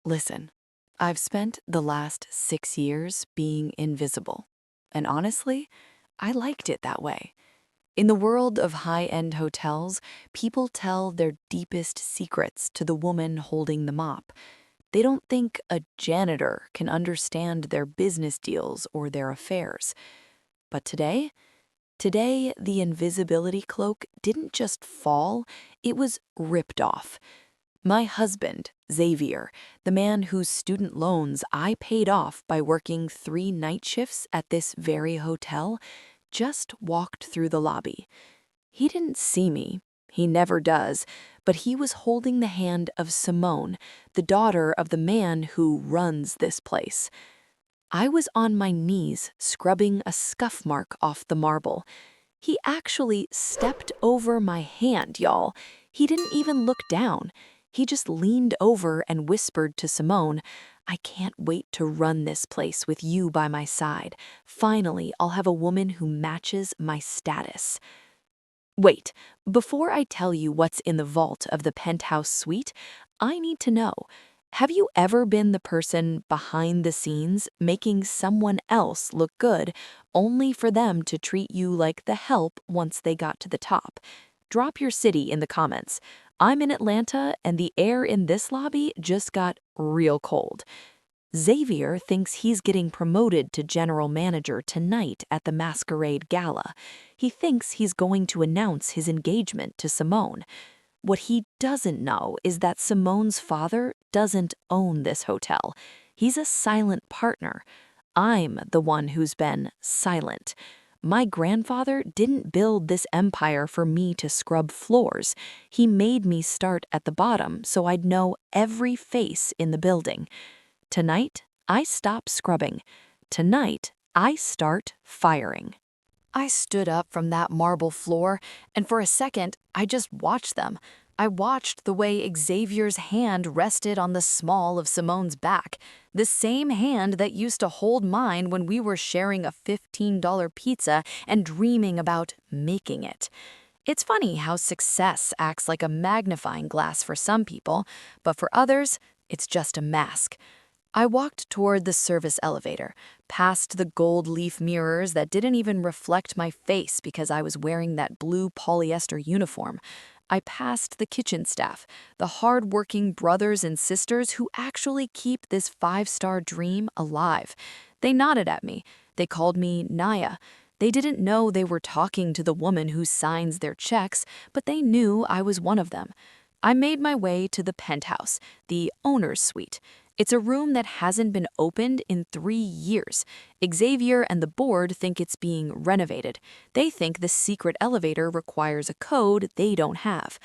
Listen, I've spent the last 6 years being invisible. And honestly, I liked it that way. In the world of high-end hotels, people tell their deepest secrets to the woman holding the mop. They don't think a janitor can understand their business deals or their affairs. But today, the invisibility cloak didn't just fall, it was ripped off. My husband, Xavier, the man whose student loans I paid off by working 3 night shifts at this very hotel, just walked through the lobby. He didn't see me. He never does, but he was holding the hand of Simone, the daughter of the man who runs this place. I was on my knees scrubbing a scuff mark off the marble. He actually stepped over my hand, y'all. He didn't even look down. He just leaned over and whispered to Simone, "I can't wait to run this place with you by my side. Finally, I'll have a woman who matches my status." Wait, before I tell you what's in the vault of the penthouse suite, I need to know, have you ever been the person behind the scenes making someone else look good only for them to treat you like the help once they got to the top? Drop your city in the comments. I'm in Atlanta and the air in this lobby just got real cold. Xavier thinks he's getting promoted to general manager tonight at the masquerade gala. He thinks he's going to announce his engagement to Simone. What he doesn't know is that Simone's father doesn't own this hotel. He's a silent partner. I'm the one who's been silent. My grandfather didn't build this empire for me to scrub floors. He made me start at the bottom so I'd know every face in the building. Tonight, I stop scrubbing. Tonight, I start firing. I stood up from that marble floor, and for a second, I just watched them. I watched the way Xavier's hand rested on the small of Simone's back, the same hand that used to hold mine when we were sharing a $15 pizza and dreaming about making it. It's funny how success acts like a magnifying glass for some people, but for others, it's just a mask. I walked toward the service elevator, past the gold leaf mirrors that didn't even reflect my face because I was wearing that blue polyester uniform. I passed the kitchen staff, the hard-working brothers and sisters who actually keep this five-star dream alive. They nodded at me. They called me Naya. They didn't know they were talking to the woman who signs their checks, but they knew I was one of them. I made my way to the penthouse, the owner's suite. It's a room that hasn't been opened in 3 years. Xavier and the board think it's being renovated. They think the secret elevator requires a code they don't have.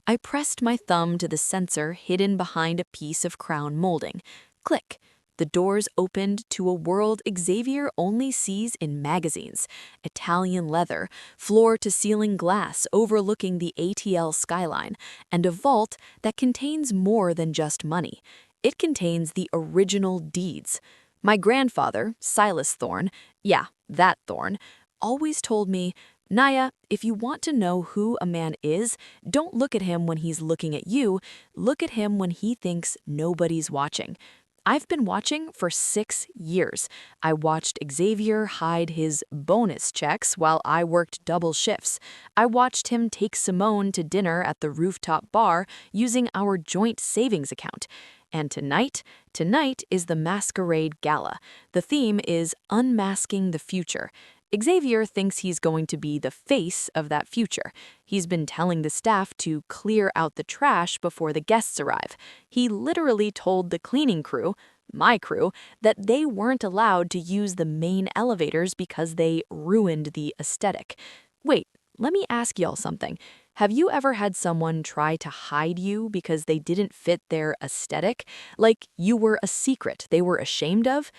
I pressed my thumb to the sensor hidden behind a piece of crown molding. Click. The doors opened to a world Xavier only sees in magazines. Italian leather, floor-to-ceiling glass overlooking the ATL skyline, and a vault that contains more than just money. It contains the original deeds. My grandfather, Silas Thorne, yeah, that Thorne, always told me, "Naya, if you want to know who a man is, don't look at him when he's looking at you, look at him when he thinks nobody's watching." I've been watching for 6 years. I watched Xavier hide his bonus checks while I worked double shifts. I watched him take Simone to dinner at the rooftop bar using our joint savings account. And tonight is the Masquerade Gala. The theme is Unmasking the Future. Xavier thinks he's going to be the face of that future. He's been telling the staff to clear out the trash before the guests arrive. He literally told the cleaning crew, my crew, that they weren't allowed to use the main elevators because they ruined the aesthetic. Wait, let me ask y'all something. Have you ever had someone try to hide you because they didn't fit their aesthetic? Like you were a secret they were ashamed of?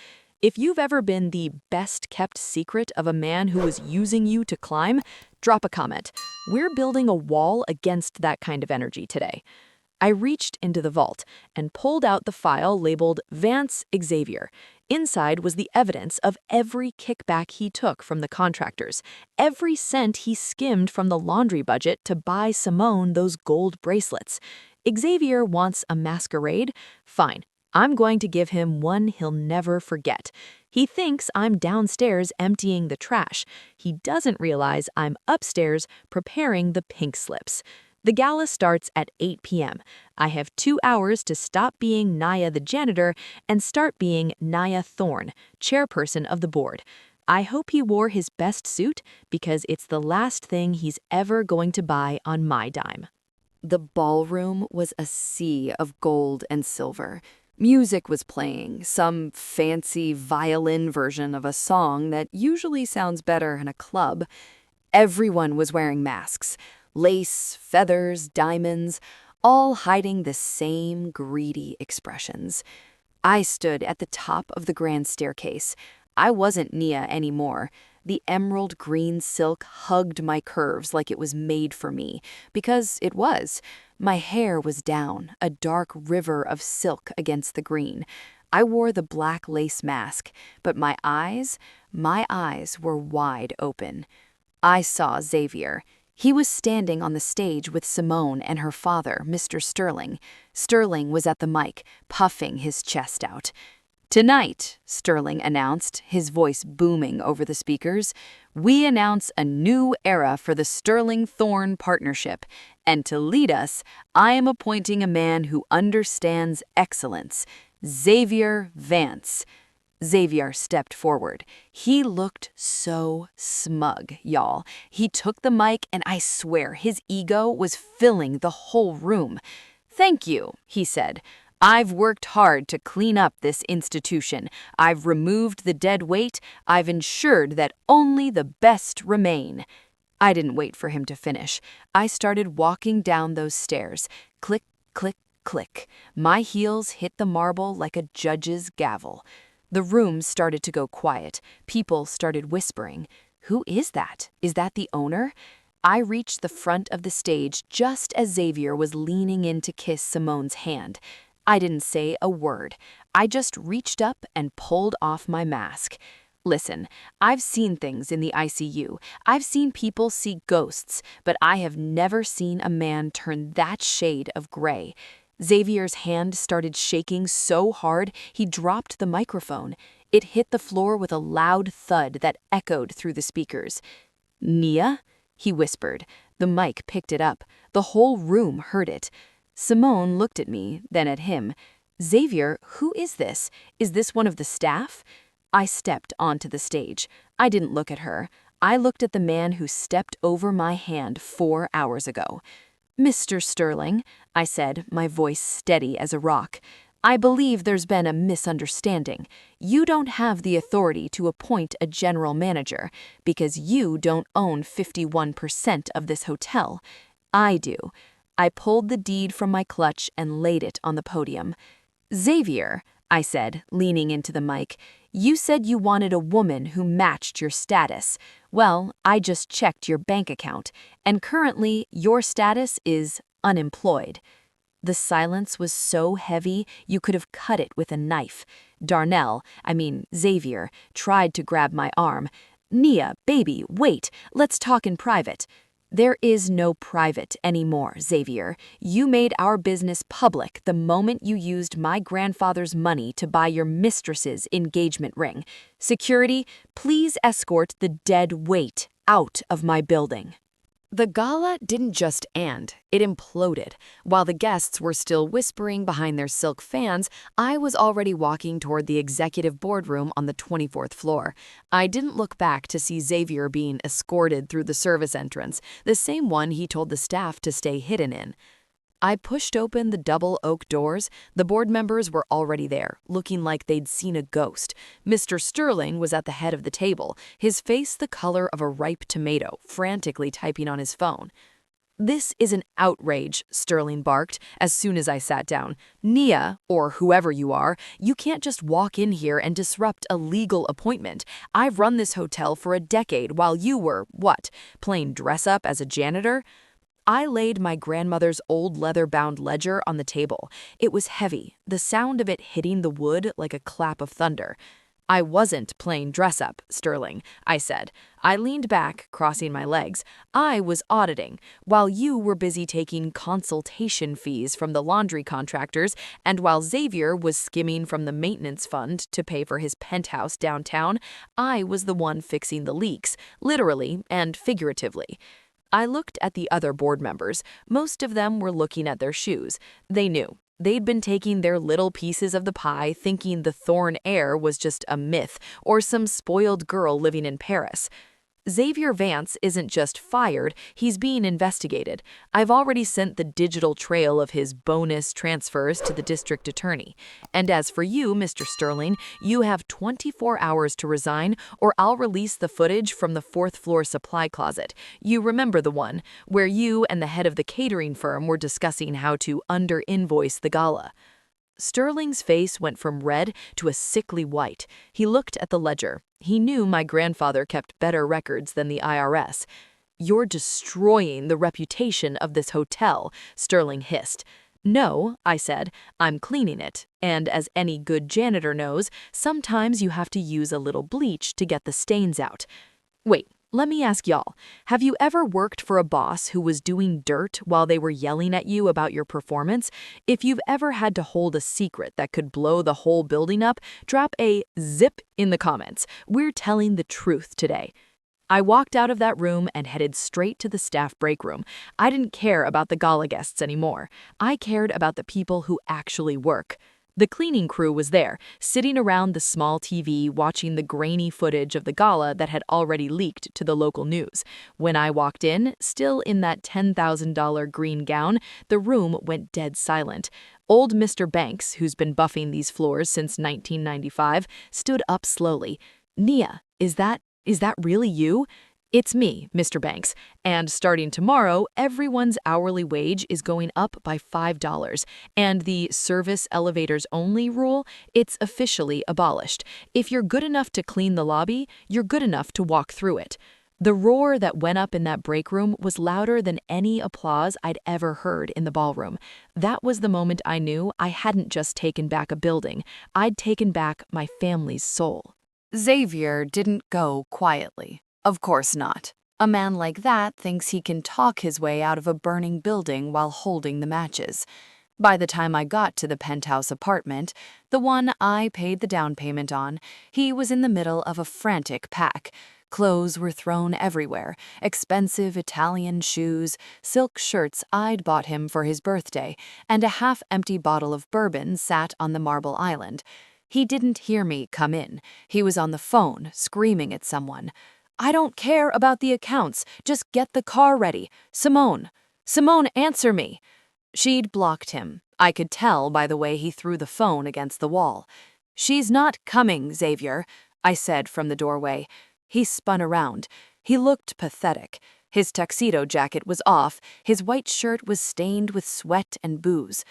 If you've ever been the best-kept secret of a man who was using you to climb, drop a comment. We're building a wall against that kind of energy today. I reached into the vault and pulled out the file labeled Vance Xavier. Inside was the evidence of every kickback he took from the contractors, every cent he skimmed from the laundry budget to buy Simone those gold bracelets. Xavier wants a masquerade? Fine. I'm going to give him one he'll never forget. He thinks I'm downstairs emptying the trash. He doesn't realize I'm upstairs preparing the pink slips. The gala starts at 8 p.m. I have 2 hours to stop being Naya the janitor and start being Naya Thorne, chairperson of the board. I hope he wore his best suit because it's the last thing he's ever going to buy on my dime. The ballroom was a sea of gold and silver. Music was playing, some fancy violin version of a song that usually sounds better in a club. Everyone was wearing masks, lace, feathers, diamonds, all hiding the same greedy expressions. I stood at the top of the grand staircase. I wasn't Nia anymore. The emerald green silk hugged my curves like it was made for me, because it was. My hair was down, a dark river of silk against the green. I wore the black lace mask, but my eyes were wide open. I saw Xavier. He was standing on the stage with Simone and her father, Mr. Sterling. Sterling was at the mic, puffing his chest out. "Tonight," Sterling announced, his voice booming over the speakers, "we announce a new era for the Sterling-Thorne partnership. And to lead us, I am appointing a man who understands excellence, Xavier Vance." Xavier stepped forward. He looked so smug, y'all. He took the mic, and I swear his ego was filling the whole room. "Thank you," he said. "I've worked hard to clean up this institution. I've removed the dead weight. I've ensured that only the best remain." I didn't wait for him to finish. I started walking down those stairs. Click, click, click. My heels hit the marble like a judge's gavel. The room started to go quiet. People started whispering. "Who is that? Is that the owner?" I reached the front of the stage just as Xavier was leaning in to kiss Simone's hand. I didn't say a word. I just reached up and pulled off my mask. Listen, I've seen things in the ICU. I've seen people see ghosts, but I have never seen a man turn that shade of gray. Xavier's hand started shaking so hard he dropped the microphone. It hit the floor with a loud thud that echoed through the speakers. "Nia?" he whispered. The mic picked it up. The whole room heard it. Simone looked at me, then at him. "Xavier, who is this? Is this one of the staff?" I stepped onto the stage. I didn't look at her. I looked at the man who stepped over my hand 4 hours ago. "Mr. Sterling," I said, my voice steady as a rock, "I believe there's been a misunderstanding. You don't have the authority to appoint a general manager because you don't own 51% of this hotel. I do." I pulled the deed from my clutch and laid it on the podium. "Xavier," I said, leaning into the mic, "you said you wanted a woman who matched your status. Well, I just checked your bank account, and currently your status is unemployed." The silence was so heavy you could have cut it with a knife. Xavier, tried to grab my arm. "Nia, baby, wait, let's talk in private." "There is no private anymore, Xavier. You made our business public the moment you used my grandfather's money to buy your mistress's engagement ring. Security, please escort the dead weight out of my building." The gala didn't just end, it imploded. While the guests were still whispering behind their silk fans, I was already walking toward the executive boardroom on the 24th floor. I didn't look back to see Xavier being escorted through the service entrance, the same one he told the staff to stay hidden in. I pushed open the double oak doors. The board members were already there, looking like they'd seen a ghost. Mr. Sterling was at the head of the table, his face the color of a ripe tomato, frantically typing on his phone. "This is an outrage," Sterling barked as soon as I sat down. "Nia, or whoever you are, you can't just walk in here and disrupt a legal appointment. I've run this hotel for a decade while you were, playing dress-up as a janitor?" I laid my grandmother's old leather-bound ledger on the table. It was heavy, the sound of it hitting the wood like a clap of thunder. I wasn't playing dress-up, Sterling, I said. I leaned back, crossing my legs. I was auditing, while you were busy taking consultation fees from the laundry contractors, and while Xavier was skimming from the maintenance fund to pay for his penthouse downtown, I was the one fixing the leaks, literally and figuratively. I looked at the other board members. Most of them were looking at their shoes. They knew. They'd been taking their little pieces of the pie, thinking the Thorn heir was just a myth or some spoiled girl living in Paris. Xavier Vance isn't just fired, he's being investigated. I've already sent the digital trail of his bonus transfers to the district attorney. And as for you, Mr. Sterling, you have 24 hours to resign or I'll release the footage from the fourth floor supply closet. You remember the one where you and the head of the catering firm were discussing how to under-invoice the gala. Sterling's face went from red to a sickly white. He looked at the ledger. He knew my grandfather kept better records than the IRS. "You're destroying the reputation of this hotel," Sterling hissed. "No," I said, "I'm cleaning it. And as any good janitor knows, sometimes you have to use a little bleach to get the stains out." Wait, let me ask y'all, have you ever worked for a boss who was doing dirt while they were yelling at you about your performance? If you've ever had to hold a secret that could blow the whole building up, drop a zip in the comments. We're telling the truth today. I walked out of that room and headed straight to the staff break room. I didn't care about the gala guests anymore. I cared about the people who actually work. The cleaning crew was there, sitting around the small TV watching the grainy footage of the gala that had already leaked to the local news. When I walked in, still in that $10,000 green gown, the room went dead silent. Old Mr. Banks, who's been buffing these floors since 1995, stood up slowly. "Nia, is that really you?" "It's me, Mr. Banks, and starting tomorrow, everyone's hourly wage is going up by $5, and the service elevators only rule, it's officially abolished. If you're good enough to clean the lobby, you're good enough to walk through it." The roar that went up in that break room was louder than any applause I'd ever heard in the ballroom. That was the moment I knew I hadn't just taken back a building, I'd taken back my family's soul. Xavier didn't go quietly. Of course not. A man like that thinks he can talk his way out of a burning building while holding the matches. By the time I got to the penthouse apartment, the one I paid the down payment on, he was in the middle of a frantic pack. Clothes were thrown everywhere, expensive Italian shoes, silk shirts I'd bought him for his birthday, and a half-empty bottle of bourbon sat on the marble island. He didn't hear me come in. He was on the phone, screaming at someone. "I don't care about the accounts. Just get the car ready. Simone. Simone, answer me." She'd blocked him. I could tell by the way he threw the phone against the wall. "She's not coming, Xavier," I said from the doorway. He spun around. He looked pathetic. His tuxedo jacket was off. His white shirt was stained with sweat and booze.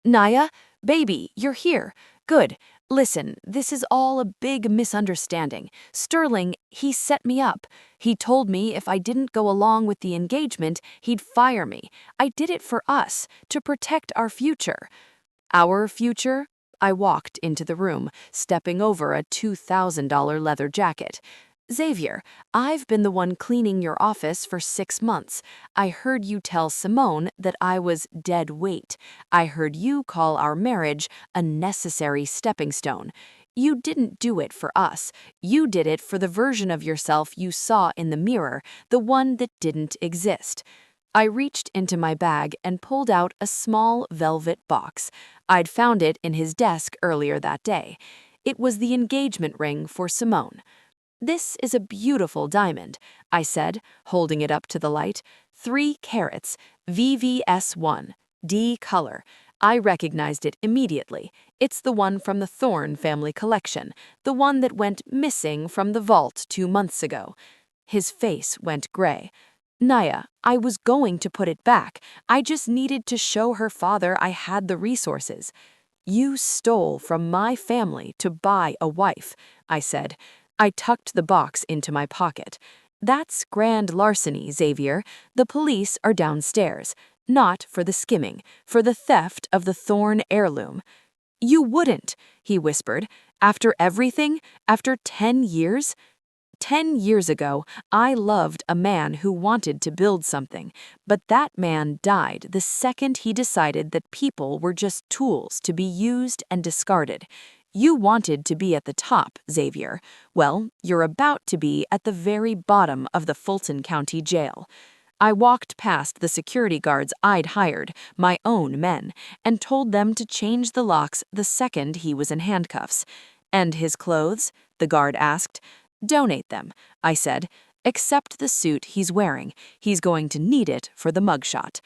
"Naya, baby, you're here. Good. Listen, this is all a big misunderstanding. Sterling, he set me up. He told me if I didn't go along with the engagement, he'd fire me. I did it for us, to protect our future." "Our future?" I walked into the room, stepping over a $2,000 leather jacket. "Xavier, I've been the one cleaning your office for 6 months. I heard you tell Simone that I was dead weight. I heard you call our marriage a necessary stepping stone. You didn't do it for us. You did it for the version of yourself you saw in the mirror, the one that didn't exist." I reached into my bag and pulled out a small velvet box. I'd found it in his desk earlier that day. It was the engagement ring for Simone. "This is a beautiful diamond," I said, holding it up to the light. 3 carats, VVS1, D color. I recognized it immediately. It's the one from the Thorn family collection, the one that went missing from the vault 2 months ago. His face went gray. "Naya, I was going to put it back. I just needed to show her father I had the resources." "You stole from my family to buy a wife," I said. I tucked the box into my pocket. "That's grand larceny, Xavier. The police are downstairs. Not for the skimming, for the theft of the Thorn heirloom." "You wouldn't," he whispered. After everything, after 10 years, 10 years ago, I loved a man who wanted to build something, but that man died the second he decided that people were just tools to be used and discarded. You wanted to be at the top, Xavier. Well, you're about to be at the very bottom of the Fulton County Jail. I walked past the security guards I'd hired, my own men, and told them to change the locks the second he was in handcuffs. And his clothes? The guard asked. Donate them, I said. Except the suit he's wearing. He's going to need it for the mugshot.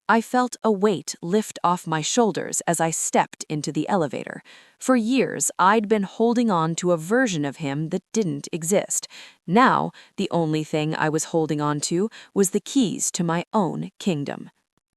I felt a weight lift off my shoulders as I stepped into the elevator. For years, I'd been holding on to a version of him that didn't exist. Now, the only thing I was holding on to was the keys to my own kingdom.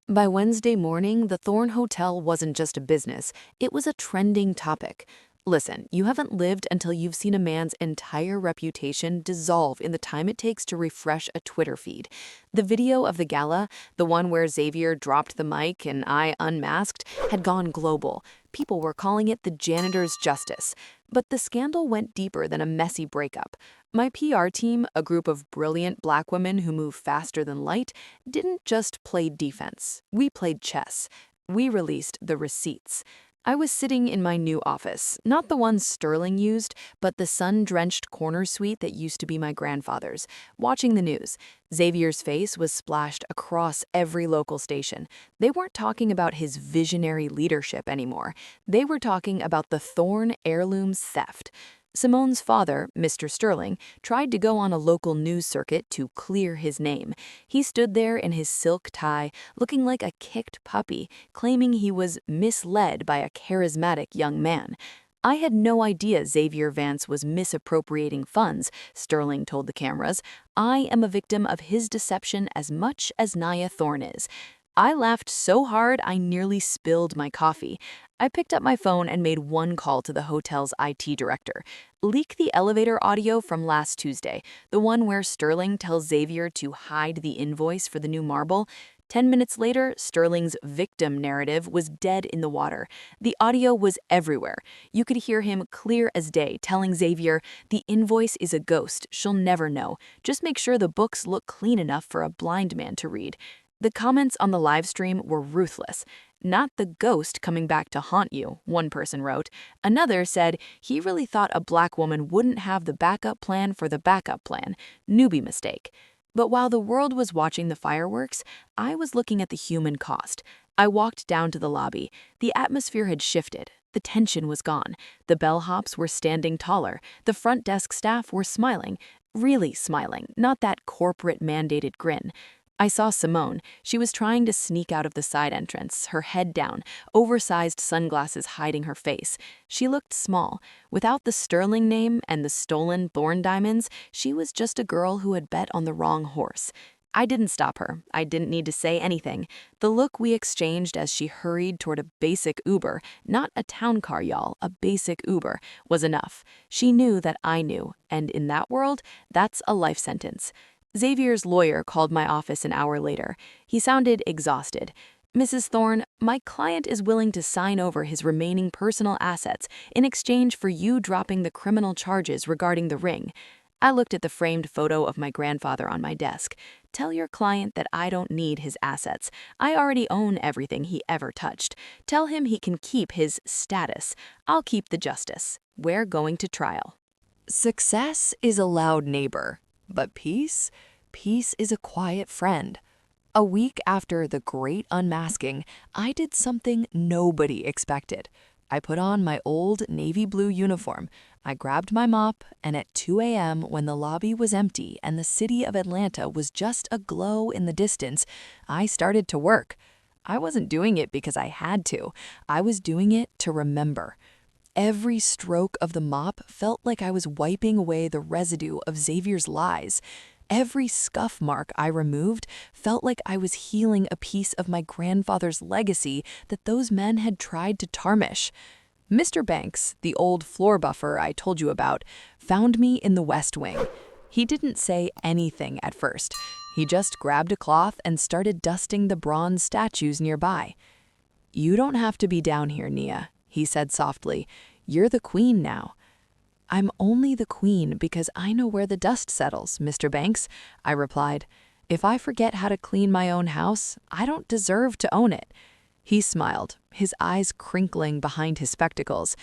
By Wednesday morning, the Thorn Hotel wasn't just a business, it was a trending topic. Listen, you haven't lived until you've seen a man's entire reputation dissolve in the time it takes to refresh a Twitter feed. The video of the gala, the one where Xavier dropped the mic and I unmasked, had gone global. People were calling it the janitor's justice. But the scandal went deeper than a messy breakup. My PR team, a group of brilliant black women who move faster than light, didn't just play defense. We played chess. We released the receipts. I was sitting in my new office, not the one Sterling used, but the sun-drenched corner suite that used to be my grandfather's, watching the news. Xavier's face was splashed across every local station. They weren't talking about his visionary leadership anymore. They were talking about the Thorn heirlooms theft. Simone's father, Mr. Sterling, tried to go on a local news circuit to clear his name. He stood there in his silk tie, looking like a kicked puppy, claiming he was misled by a charismatic young man. I had no idea Xavier Vance was misappropriating funds, Sterling told the cameras. I am a victim of his deception as much as Nia Thorne is. I laughed so hard I nearly spilled my coffee. I picked up my phone and made one call to the hotel's IT director. Leak the elevator audio from last Tuesday, the one where Sterling tells Xavier to hide the invoice for the new marble. 10 minutes later, Sterling's victim narrative was dead in the water. The audio was everywhere. You could hear him clear as day telling Xavier, "The invoice is a ghost, she'll never know. Just make sure the books look clean enough for a blind man to read." The comments on the live stream were ruthless. "Not the ghost coming back to haunt you," one person wrote. Another said he really thought a black woman wouldn't have the backup plan for the backup plan. Newbie mistake. But while the world was watching the fireworks, I was looking at the human cost. I walked down to the lobby. The atmosphere had shifted. The tension was gone. The bellhops were standing taller. The front desk staff were smiling. Really smiling, not that corporate mandated grin. I saw Simone. She was trying to sneak out of the side entrance, her head down, oversized sunglasses hiding her face. She looked small. Without the Sterling name and the stolen Thorn diamonds, she was just a girl who had bet on the wrong horse. I didn't stop her. I didn't need to say anything. The look we exchanged as she hurried toward a basic Uber, not a town car, y'all, a basic Uber, was enough. She knew that I knew, and in that world, that's a life sentence. Xavier's lawyer called my office an hour later. He sounded exhausted. "Mrs. Thorne, my client is willing to sign over his remaining personal assets in exchange for you dropping the criminal charges regarding the ring." I looked at the framed photo of my grandfather on my desk. "Tell your client that I don't need his assets. I already own everything he ever touched. Tell him he can keep his status. I'll keep the justice. We're going to trial." Success is a loud neighbor. But peace? Peace is a quiet friend. A week after the great unmasking, I did something nobody expected. I put on my old navy blue uniform. I grabbed my mop, and at 2 a.m., when the lobby was empty and the city of Atlanta was just aglow in the distance, I started to work. I wasn't doing it because I had to. I was doing it to remember. Every stroke of the mop felt like I was wiping away the residue of Xavier's lies. Every scuff mark I removed felt like I was healing a piece of my grandfather's legacy that those men had tried to tarnish. Mr. Banks, the old floor buffer I told you about, found me in the West Wing. He didn't say anything at first. He just grabbed a cloth and started dusting the bronze statues nearby. "You don't have to be down here, Nia," he said softly. "You're the queen now." I'm only the queen because I know where the dust settles, Mr. Banks, I replied. If I forget how to clean my own house, I don't deserve to own it. He smiled, his eyes crinkling behind his spectacles.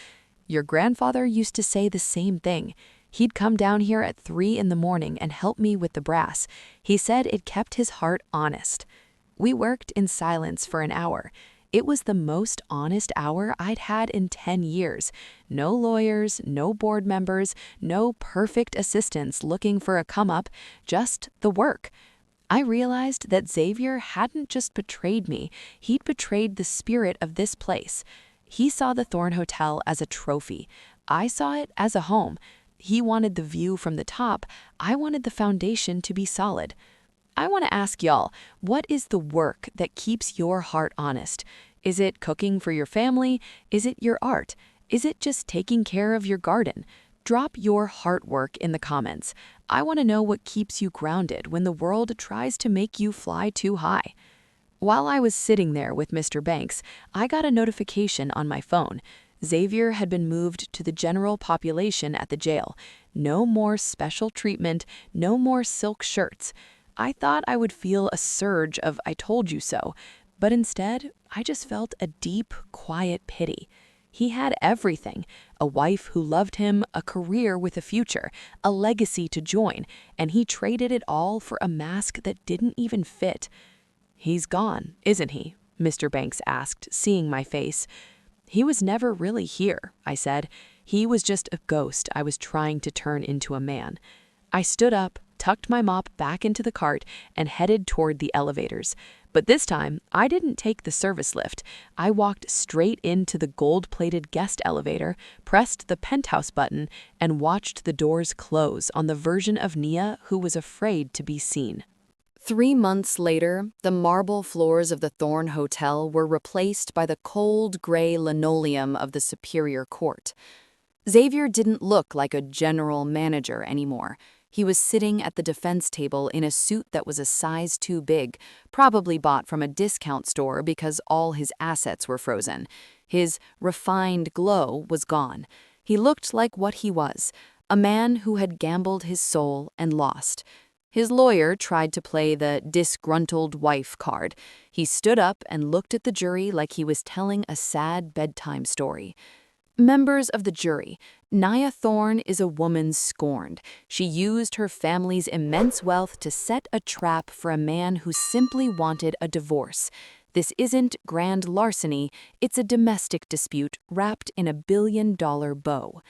Your grandfather used to say the same thing. He'd come down here at 3 in the morning and help me with the brass. He said it kept his heart honest. We worked in silence for an hour. It was the most honest hour I'd had in 10 years. No lawyers, no board members, no perfect assistants looking for a come-up, just the work. I realized that Xavier hadn't just betrayed me, he'd betrayed the spirit of this place. He saw the Thorn Hotel as a trophy. I saw it as a home. He wanted the view from the top. I wanted the foundation to be solid. I want to ask y'all, what is the work that keeps your heart honest? Is it cooking for your family? Is it your art? Is it just taking care of your garden? Drop your heart work in the comments. I want to know what keeps you grounded when the world tries to make you fly too high. While I was sitting there with Mr. Banks, I got a notification on my phone. Xavier had been moved to the general population at the jail. No more special treatment, no more silk shirts. I thought I would feel a surge of "I told you so," but instead, I just felt a deep, quiet pity. He had everything: a wife who loved him, a career with a future, a legacy to join, and he traded it all for a mask that didn't even fit. "He's gone, isn't he?" Mr. Banks asked, seeing my face. "He was never really here," I said. "He was just a ghost I was trying to turn into a man." I stood up, tucked my mop back into the cart, and headed toward the elevators. But this time, I didn't take the service lift. I walked straight into the gold-plated guest elevator, pressed the penthouse button, and watched the doors close on the version of Nia who was afraid to be seen. 3 months later, the marble floors of the Thorn Hotel were replaced by the cold gray linoleum of the Superior Court. Xavier didn't look like a general manager anymore. He was sitting at the defense table in a suit that was a size too big, probably bought from a discount store because all his assets were frozen. His refined glow was gone. He looked like what he was, a man who had gambled his soul and lost. His lawyer tried to play the disgruntled wife card. He stood up and looked at the jury like he was telling a sad bedtime story. Members of the jury, Nia Thorne is a woman scorned. She used her family's immense wealth to set a trap for a man who simply wanted a divorce. This isn't grand larceny, it's a domestic dispute wrapped in a billion-dollar bow.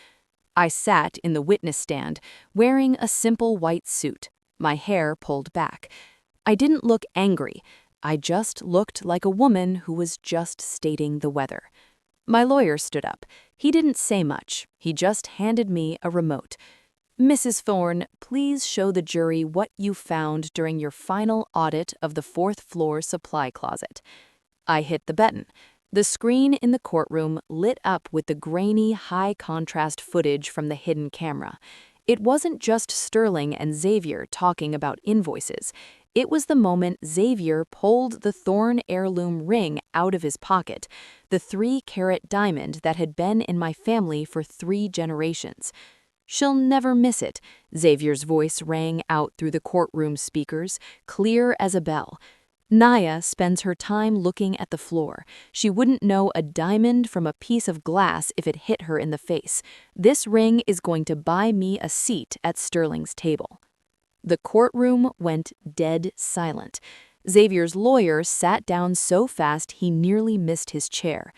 I sat in the witness stand, wearing a simple white suit, my hair pulled back. I didn't look angry. I just looked like a woman who was just stating the weather. My lawyer stood up. He didn't say much. He just handed me a remote. "Mrs. Thorne, please show the jury what you found during your final audit of the fourth-floor supply closet." I hit the button. The screen in the courtroom lit up with the grainy, high-contrast footage from the hidden camera. It wasn't just Sterling and Xavier talking about invoices. It was the moment Xavier pulled the Thorn heirloom ring out of his pocket, the 3-carat diamond that had been in my family for 3 generations. "She'll never miss it," Xavier's voice rang out through the courtroom speakers, clear as a bell. "Nia spends her time looking at the floor. She wouldn't know a diamond from a piece of glass if it hit her in the face. This ring is going to buy me a seat at Sterling's table." The courtroom went dead silent. Xavier's lawyer sat down so fast he nearly missed his chair.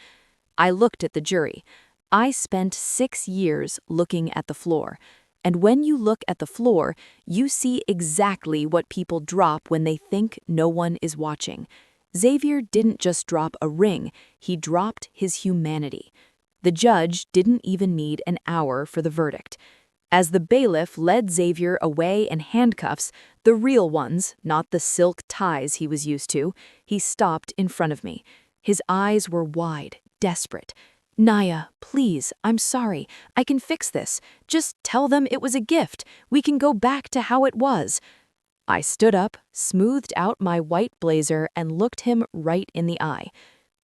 I looked at the jury. I spent 6 years looking at the floor. And when you look at the floor, you see exactly what people drop when they think no one is watching. Xavier didn't just drop a ring, he dropped his humanity. The judge didn't even need an hour for the verdict. As the bailiff led Xavier away in handcuffs, the real ones, not the silk ties he was used to, he stopped in front of me. His eyes were wide, desperate. "Nia, please, I'm sorry. I can fix this. Just tell them it was a gift. We can go back to how it was." I stood up, smoothed out my white blazer, and looked him right in the eye.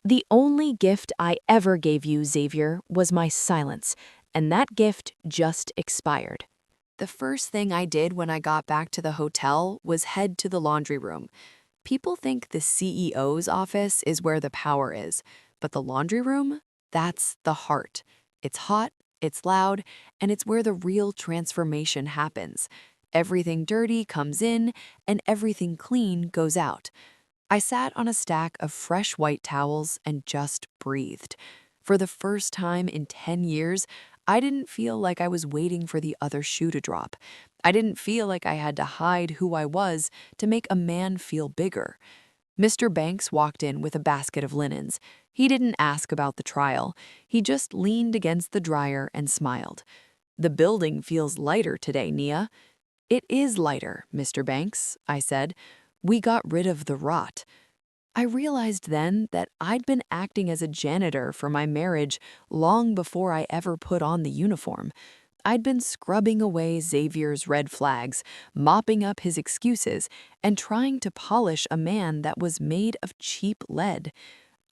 "The only gift I ever gave you, Xavier, was my silence. and that gift just expired. The first thing I did when I got back to the hotel was head to the laundry room. People think the CEO's office is where the power is, but the laundry room, that's the heart. It's hot, it's loud, and it's where the real transformation happens. Everything dirty comes in, and everything clean goes out. I sat on a stack of fresh white towels and just breathed. For the first time in 10 years, I didn't feel like I was waiting for the other shoe to drop. I didn't feel like I had to hide who I was to make a man feel bigger. Mr. Banks walked in with a basket of linens. He didn't ask about the trial. He just leaned against the dryer and smiled. "The building feels lighter today, Nia." "It is lighter, Mr. Banks," I said. "We got rid of the rot." I realized then that I'd been acting as a janitor for my marriage long before I ever put on the uniform. I'd been scrubbing away Xavier's red flags, mopping up his excuses, and trying to polish a man that was made of cheap lead.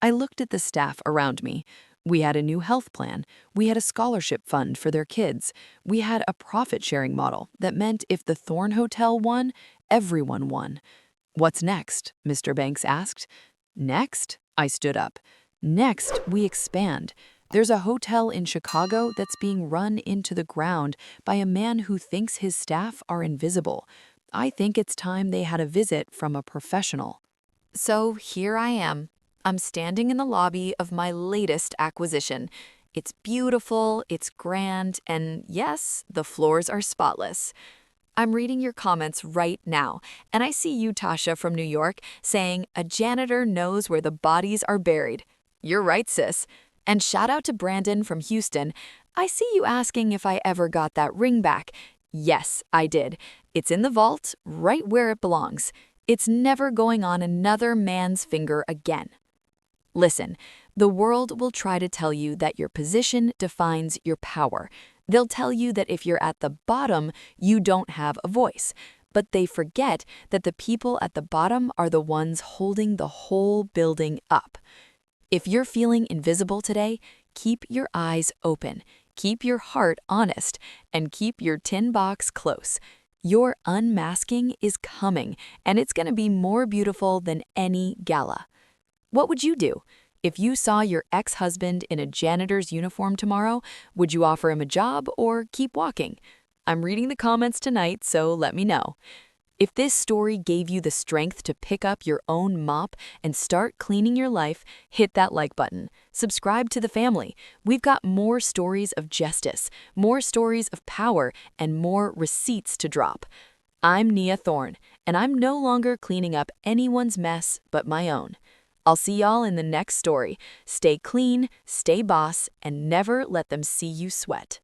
I looked at the staff around me. We had a new health plan. We had a scholarship fund for their kids. We had a profit-sharing model that meant if the Thorn Hotel won, everyone won. "What's next?" Mr. Banks asked. "Next?" I stood up. "Next, we expand. There's a hotel in Chicago that's being run into the ground by a man who thinks his staff are invisible. I think it's time they had a visit from a professional." So here I am. I'm standing in the lobby of my latest acquisition. It's beautiful, it's grand, and yes, the floors are spotless. I'm reading your comments right now, and I see you, Tasha from New York, saying, "A janitor knows where the bodies are buried." You're right, sis. And shout out to Brandon from Houston. I see you asking if I ever got that ring back. Yes, I did. It's in the vault, right where it belongs. It's never going on another man's finger again. Listen, the world will try to tell you that your position defines your power. They'll tell you that if you're at the bottom, you don't have a voice. But they forget that the people at the bottom are the ones holding the whole building up. If you're feeling invisible today, keep your eyes open, keep your heart honest, and keep your tin box close. Your unmasking is coming, and it's going to be more beautiful than any gala. What would you do? If you saw your ex-husband in a janitor's uniform tomorrow, would you offer him a job or keep walking? I'm reading the comments tonight, so let me know. If this story gave you the strength to pick up your own mop and start cleaning your life, hit that like button. Subscribe to the family. We've got more stories of justice, more stories of power, and more receipts to drop. I'm Nia Thorne, and I'm no longer cleaning up anyone's mess but my own. I'll see y'all in the next story. Stay clean, stay boss, and never let them see you sweat.